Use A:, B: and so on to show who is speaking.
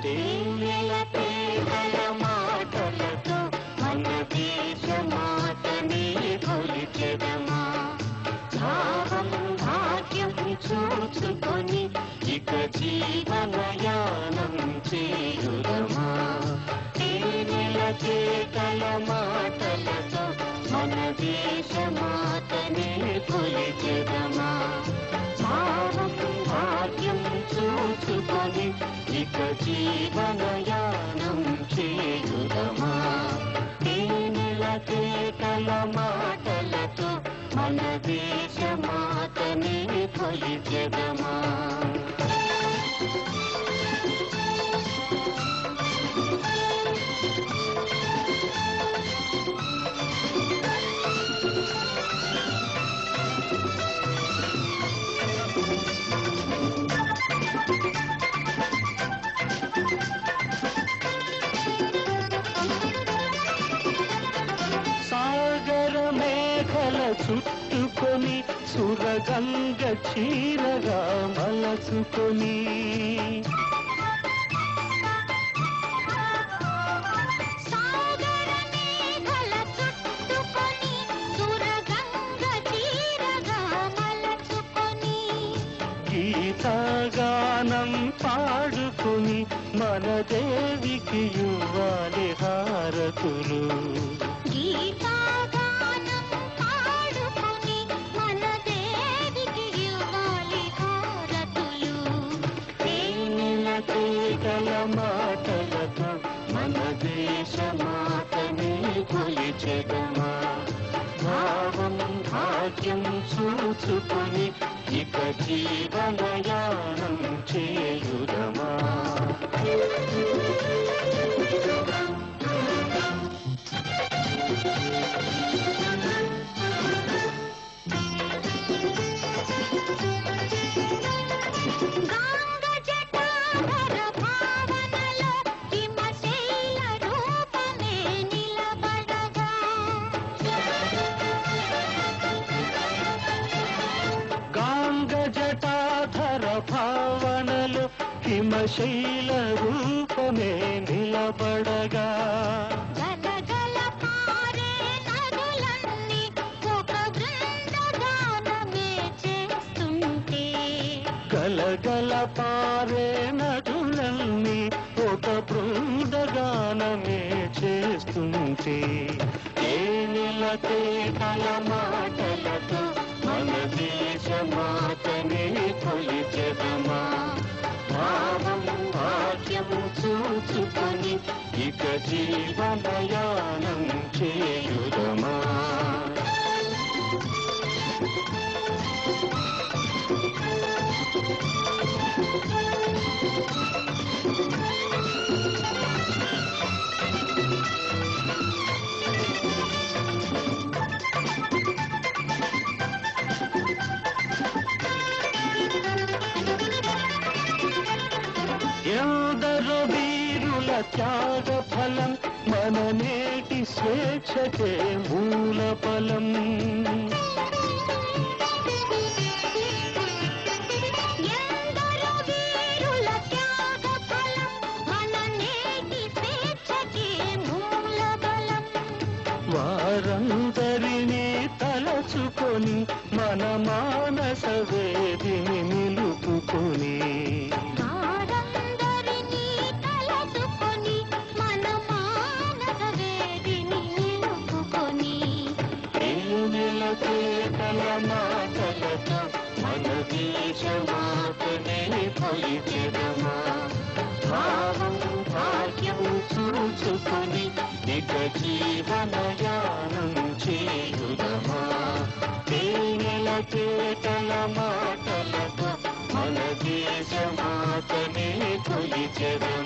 A: తేనెల తేనెల మాటలతో మన దేశమాతని కొలిచెదమా. భావం భాగ్యం చూచుకొని ఇక జీవనయానం చేయుదమా. తేనెల తేటల మాటలతో మన దేశమాతని కొలిచెదమా. భావం భాగ్యం చూచుకొని ఇక జీవనయానం చేయుదమా. తేనెల తేటల మాటలతో మన దేశమాతని కొలిచెదమా. సాగర మేఘల చుట్టుకొని సురగంగ చీరగా మలచుకొని గీతగానం పాడుకొని మన దేవికి ఇవ్వాలి హారతులు.
B: గీతగానం పాడుకొని మన దేవికి ఇవ్వాలి హారతులు.
A: తేనెల తేటల మాటలతో మన దేశమాతని కొలిచెదమా. భావం భాగ్యం చూచుకొని ఇక జీవనయానం చేయుదమా. జటాధర భావనలో హిమశైల రూపమే నిలబడగా.
B: గలగల పారే నదులన్నీ ఒక బృందగానమే చేస్తుంటే.
A: గలగల పారే నదులన్నీ ఒక బృందగానమే చేస్తుంటే. తేనెల తేటల మాటలతో మన దేశమాతని కొలిచెదమా. భావం భాగ్యం చూచుకొని ఇక జీవనయానం చేయుదమా. ఎందరో వీరుల త్యాగ ఫలం మన నేటి స్వేచ్ఛకే మూల ఫలం.
B: ఎందరో వీరుల త్యాగ ఫలం మన నేటి స్వేచ్ఛకే మూల బలం.
A: వారందరినీ తలచుకొని మన మానస వేదిని నిలుపుకొని. తేటల మాటలతో మన దేశమాతని కొలిచెదమా. భావం భాగ్యం చూచుకొని ఇక జీవనయానం చేయుదమా. తేనెల తేటల మాటలతో మన దేశమాతని కొలిచెదమా.